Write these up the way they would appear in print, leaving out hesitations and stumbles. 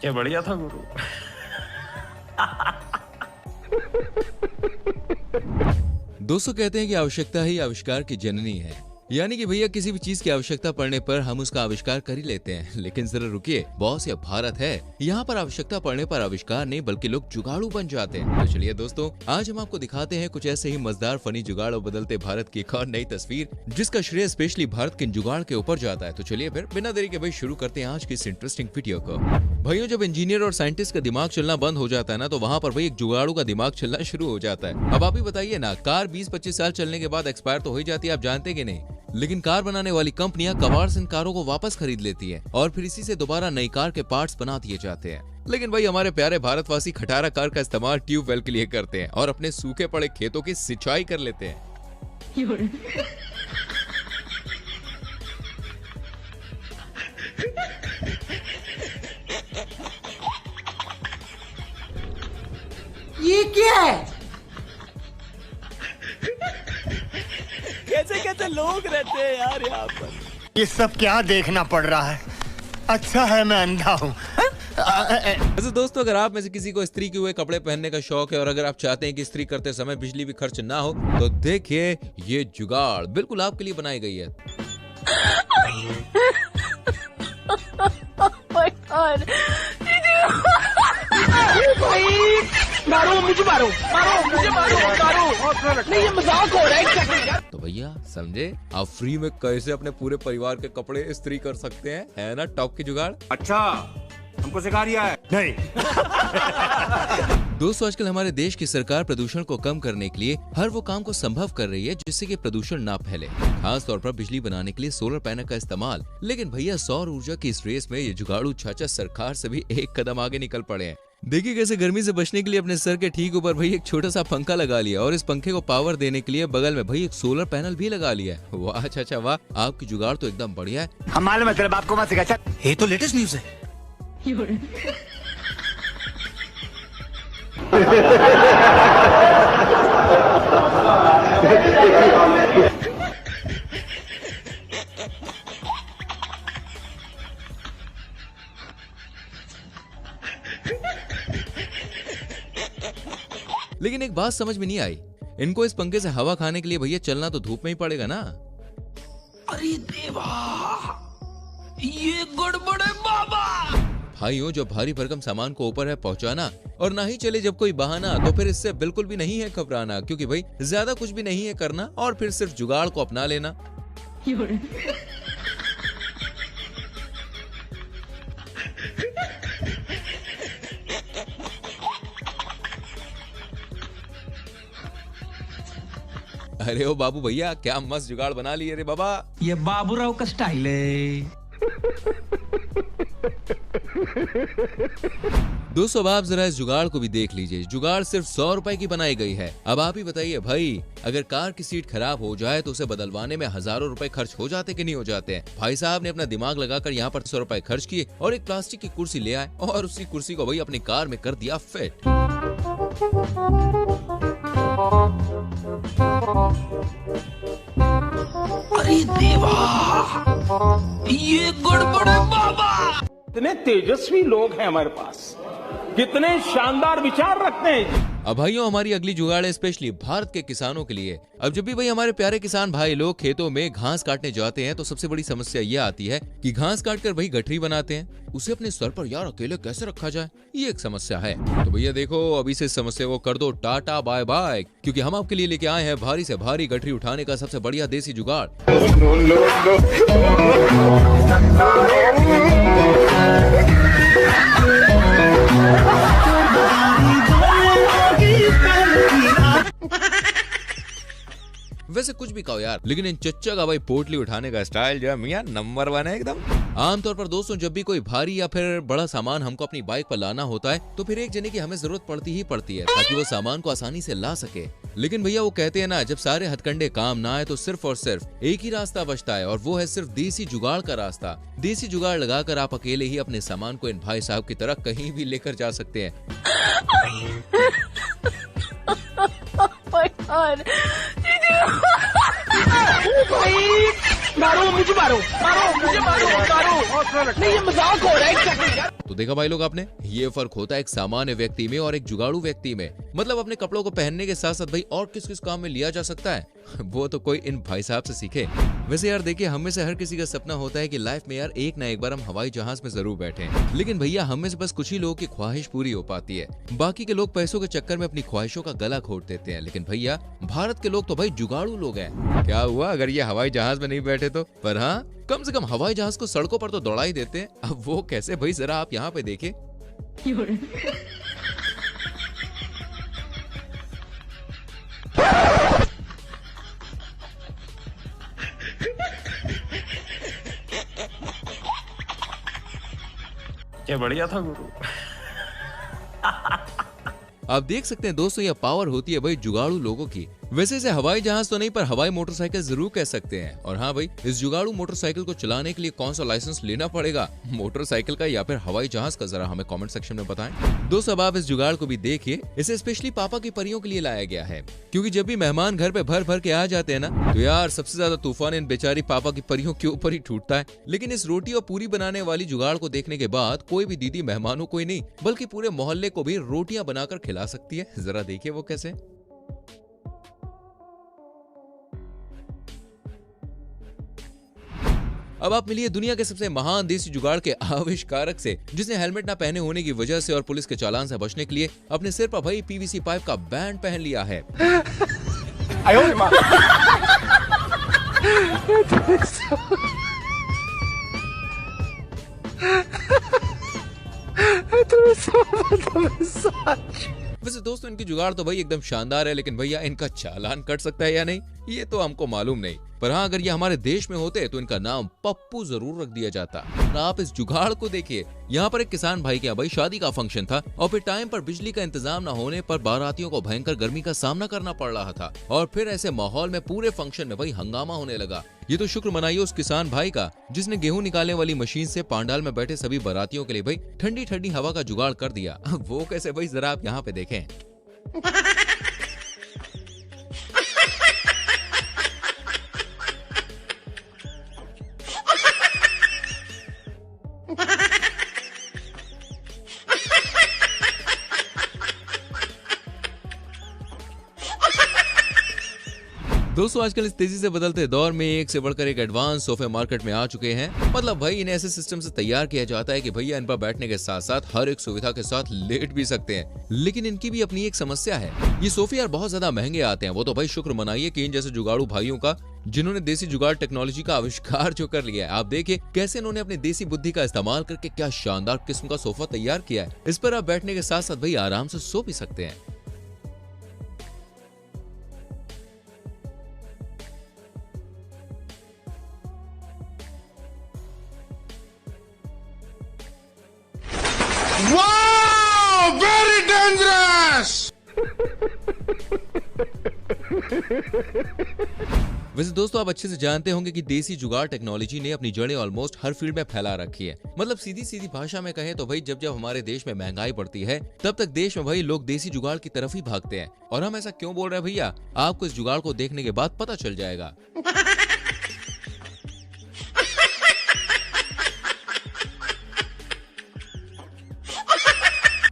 क्या बढ़िया था गुरु। दोस्तों कहते हैं कि आवश्यकता ही आविष्कार की जननी है, यानी कि भैया किसी भी चीज की आवश्यकता पड़ने पर हम उसका आविष्कार कर ही लेते हैं। लेकिन जरा रुकिए बॉस, ये भारत है, यहाँ पर आवश्यकता पड़ने पर आविष्कार नहीं बल्कि लोग जुगाड़ू बन जाते हैं। तो चलिए दोस्तों, आज हम आपको दिखाते हैं कुछ ऐसे ही मजेदार फनी जुगाड़ और बदलते भारत की एक और नई तस्वीर, जिसका श्रेय स्पेशली भारत के जुगाड़ के ऊपर जाता है। तो चलिए फिर बिना देरी के भाई शुरू करते हैं आज की इस इंटरेस्टिंग वीडियो को। भाइयों, जब इंजीनियर और साइंटिस्ट का दिमाग चलना बंद हो जाता है ना, तो वहाँ पर भाई एक जुगाड़ू का दिमाग चलना शुरू हो जाता है। अब आप ही बताइए ना, कार 20-25 साल चलने के बाद एक्सपायर तो हो ही जाती है, आप जानते कि नहीं। लेकिन कार बनाने वाली कंपनियां कबाड़ से इन कारों को वापस खरीद लेती हैं और फिर इसी से दोबारा नई कार के पार्ट्स बना दिए जाते हैं। लेकिन भाई हमारे प्यारे भारतवासी खटारा कार का इस्तेमाल ट्यूबवेल के लिए करते हैं और अपने सूखे पड़े खेतों की सिंचाई कर लेते हैं। ये क्या है? कैसे कैसे लोग रहते हैं यार यहाँ पर। ये सब क्या देखना पड़ रहा है? अच्छा है मैं अंधा हूँ। वैसे दोस्तों, अगर आप में से किसी को इस्त्री किए हुए कपड़े पहनने का शौक है और अगर आप चाहते हैं कि इस्त्री करते समय बिजली भी खर्च ना हो, तो देखिए ये जुगाड़ बिल्कुल आपके लिए बनाई गई है। मारो मुझे, मारो मारो मुझे, मारो मारो। नहीं, ये मजाक हो रहा है। तो भैया समझे आप फ्री में कैसे अपने पूरे परिवार के कपड़े इस्त्री कर सकते हैं, है ना टॉप की जुगाड़। अच्छा, हमको सिखा रिया है। नहीं। दोस्तों, आजकल हमारे देश की सरकार प्रदूषण को कम करने के लिए हर वो काम को संभव कर रही है जिससे कि प्रदूषण ना फैले, खास तौर पर बिजली बनाने के लिए सोलर पैनल का इस्तेमाल। लेकिन भैया सौर ऊर्जा की इस रेस में ये जुगाड़ू चाचा सरकार से भी एक कदम आगे निकल पड़े हैं। देखिए कैसे गर्मी से बचने के लिए अपने सर के ठीक ऊपर भाई एक छोटा सा पंखा लगा लिया और इस पंखे को पावर देने के लिए बगल में भाई एक सोलर पैनल भी लगा लिया है। वाह चाचा वाह, आपकी जुगाड़ तो एकदम बढ़िया है। हम मालूम है तेरे बाप को मत सिखा। ये तो लेटेस्ट न्यूज है। लेकिन एक बात समझ में नहीं आई, इनको इस पंखे से हवा खाने के लिए भैया चलना तो धूप में ही पड़ेगा ना। अरे देवा, ये गड़बड़ है बाबा। भाइयों, जो भारी भरकम सामान को ऊपर है पहुंचाना और ना ही चले जब कोई बहाना, तो फिर इससे बिल्कुल भी नहीं है घबराना, क्योंकि भाई ज्यादा कुछ भी नहीं है करना और फिर सिर्फ जुगाड़ को अपना लेना। अरे ओ बाबू भैया, क्या मस्त जुगाड़ बना लिए रे बाबा। ये बाबूराव का स्टाइल है। दोस्तों, अब आप जरा इस जुगाड़ को भी देख लीजिए। जुगाड़ सिर्फ 100 रुपए की बनाई गई है। अब आप ही बताइए भाई, अगर कार की सीट खराब हो जाए तो उसे बदलवाने में हजारों रुपए खर्च हो जाते कि नहीं हो जाते हैं। भाई साहब ने अपना दिमाग लगाकर यहाँ पर 100 रुपए खर्च किए और एक प्लास्टिक की कुर्सी ले आए और उसी कुर्सी को भाई अपनी कार में कर दिया फिट। अरे देवा, ये गड़बड़ है बाबा। कितने तेजस्वी लोग हैं हमारे पास, कितने शानदार विचार रखते हैं। अब भाइयों, हमारी अगली जुगाड़ है स्पेशली भारत के किसानों के लिए। अब जब भी भाई हमारे प्यारे किसान भाई लोग खेतों में घास काटने जाते हैं तो सबसे बड़ी समस्या ये आती है कि घास काटकर भाई गठरी बनाते हैं, उसे अपने सर पर यार अकेले कैसे रखा जाए, ये एक समस्या है। तो भैया देखो, अभी से इस समस्या को कर दो टाटा बाय बाय, क्योंकि हम आपके लिए लेके आए हैं भारी से भारी गठरी उठाने का सबसे बढ़िया देसी जुगाड़। वैसे कुछ भी कहो यार, लेकिन इन चच्चा का भाई पोटली उठाने का स्टाइल जो है मियां नंबर 1 है एकदम। आमतौर पर दोस्तों, जब भी कोई भारी या फिर बड़ा सामान हमको अपनी बाइक पर लाना होता है तो फिर एक जने की हमें जरूरत पड़ती है ताकि वो सामान को आसानी से ला सके। लेकिन भैया वो कहते हैं ना, जब सारे हथकंडे काम ना आए तो सिर्फ और सिर्फ एक ही रास्ता बचता है और वो है सिर्फ देसी जुगाड़ का रास्ता। देसी जुगाड़ लगाकर आप अकेले ही अपने सामान को इन भाई साहब की तरह कहीं भी लेकर जा सकते हैं। मारो मुझे मारो नहीं ये मजाक हो रहा है एक सेकंड यार। तो देखा भाई लोग आपने, ये फर्क होता है एक सामान्य व्यक्ति में और एक जुगाड़ू व्यक्ति में। मतलब अपने कपड़ों को पहनने के साथ साथ भाई और किस किस काम में लिया जा सकता है वो तो कोई इन भाई साहब से सीखे। वैसे यार देखिए, हम में से हर किसी का सपना होता है कि लाइफ में यार एक ना एक बार हम हवाई जहाज में जरूर बैठे, लेकिन भैया हम में से बस कुछ ही लोगों की ख्वाहिश पूरी हो पाती है। बाकी के लोग पैसों के चक्कर में अपनी ख्वाहिशों का गला घोट देते हैं। लेकिन भैया भारत के लोग तो भाई जुगाड़ू लोग हैं। क्या हुआ अगर ये हवाई जहाज में नहीं बैठे तो? पर हाँ, कम से कम हवाई जहाज को सड़कों पर तो दौड़ा ही देते हैं। अब वो कैसे भाई, जरा आप यहाँ पे देखिए। क्या बढ़िया था गुरु। आप देख सकते हैं दोस्तों, यह पावर होती है भाई जुगाड़ू लोगों की। वैसे इसे हवाई जहाज तो नहीं पर हवाई मोटरसाइकिल जरूर कह सकते हैं। और हाँ भाई, इस जुगाड़ू मोटरसाइकिल को चलाने के लिए कौन सा लाइसेंस लेना पड़ेगा, मोटरसाइकिल का या फिर हवाई जहाज का, जरा हमें कमेंट सेक्शन में बताएं। दोस्तों अब आप इस जुगाड़ को भी देखिए। इसे स्पेशली पापा की परियों के लिए लाया गया है, क्योंकि जब भी मेहमान घर पे भर भर के आ जाते हैं ना, तो यार सबसे ज्यादा तूफान इन बेचारी पापा की परियों के ऊपर ही टूटता है। लेकिन इस रोटी और पूरी बनाने वाली जुगाड़ को देखने के बाद कोई भी दीदी मेहमानों को ही नहीं बल्कि पूरे मोहल्ले को भी रोटियां बनाकर खिला सकती है। जरा देखिए वो कैसे। अब आप मिलिए दुनिया के सबसे महान देसी जुगाड़ के आविष्कारक से, जिसने हेलमेट ना पहने होने की वजह से और पुलिस के चालान से बचने के लिए अपने सिर पर भाई पीवीसी पाइप का बैंड पहन लिया है। वैसे दोस्तों इनकी जुगाड़ तो भाई एकदम शानदार है, लेकिन भैया इनका चालान कट सकता है या नहीं ये तो हमको मालूम नहीं। पर हाँ, अगर ये हमारे देश में होते तो इनका नाम पप्पू जरूर रख दिया जाता। और आप इस जुगाड़ को देखिए, यहाँ पर एक किसान भाई के यहाँ भाई शादी का फंक्शन था और फिर टाइम पर बिजली का इंतजाम न होने पर बारातियों को भयंकर गर्मी का सामना करना पड़ रहा था। और फिर ऐसे माहौल में पूरे फंक्शन में भाई हंगामा होने लगा। ये तो शुक्र मनाइए उस किसान भाई का जिसने गेहूं निकालने वाली मशीन से पांडाल में बैठे सभी बारातियों के लिए भाई ठंडी ठंडी हवा का जुगाड़ कर दिया। वो कैसे भाई, जरा आप यहाँ पे देखें। दोस्तों आजकल इस तेजी से बदलते दौर में एक से बढ़कर एक एडवांस सोफे मार्केट में आ चुके हैं। मतलब भाई इन्हें ऐसे सिस्टम से तैयार किया जाता है कि भैया इन पर बैठने के साथ साथ हर एक सुविधा के साथ लेट भी सकते हैं। लेकिन इनकी भी अपनी एक समस्या है, ये सोफे यार बहुत ज्यादा महंगे आते हैं। वो तो भाई शुक्र मनाइए कि इन जैसे जुगाड़ू भाइयों का, जिन्होंने देसी जुगाड़ टेक्नोलॉजी का आविष्कार जो कर लिया है। आप देखिए कैसे इन्होंने अपनी देसी बुद्धि का इस्तेमाल करके क्या शानदार किस्म का सोफा तैयार किया है। इस पर आप बैठने के साथ साथ भाई आराम से सो भी सकते हैं। Wow! Very dangerous! वैसे दोस्तों आप अच्छे से जानते होंगे कि देसी जुगाड़ टेक्नोलॉजी ने अपनी जड़ें ऑलमोस्ट हर फील्ड में फैला रखी है। मतलब सीधी सीधी भाषा में कहें तो भाई जब जब हमारे देश में महंगाई बढ़ती है तब तक देश में भाई लोग देसी जुगाड़ की तरफ ही भागते हैं। और हम ऐसा क्यों बोल रहे हैं भैया, आपको इस जुगाड़ को देखने के बाद पता चल जाएगा।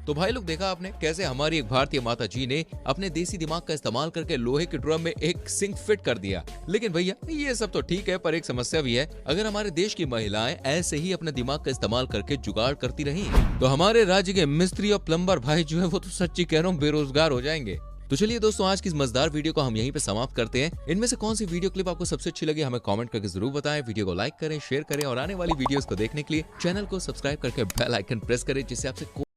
तो भाई लोग देखा आपने कैसे हमारी एक भारतीय माता जी ने अपने देसी दिमाग का इस्तेमाल करके लोहे के ड्रम में एक सिंक फिट कर दिया। लेकिन भैया ये सब तो ठीक है, पर एक समस्या भी है। अगर हमारे देश की महिलाएं ऐसे ही अपने दिमाग का इस्तेमाल करके जुगाड़ करती रही तो हमारे राज्य के मिस्त्री और प्लम्बर भाई जो है वो तो सच्ची कह रहा हूँ बेरोजगार हो जाएंगे। तो चलिए दोस्तों आज की इस मजेदार वीडियो को हम यहीं पे समाप्त करते हैं। इनमें से कौन सी वीडियो क्लिप आपको सबसे अच्छी लगी हमें कमेंट करके जरूर बताएं। वीडियो को लाइक करें, शेयर करें और आने वाली वीडियोस को देखने के लिए चैनल को सब्सक्राइब करके बेल आइकन प्रेस करें, जिससे आपसे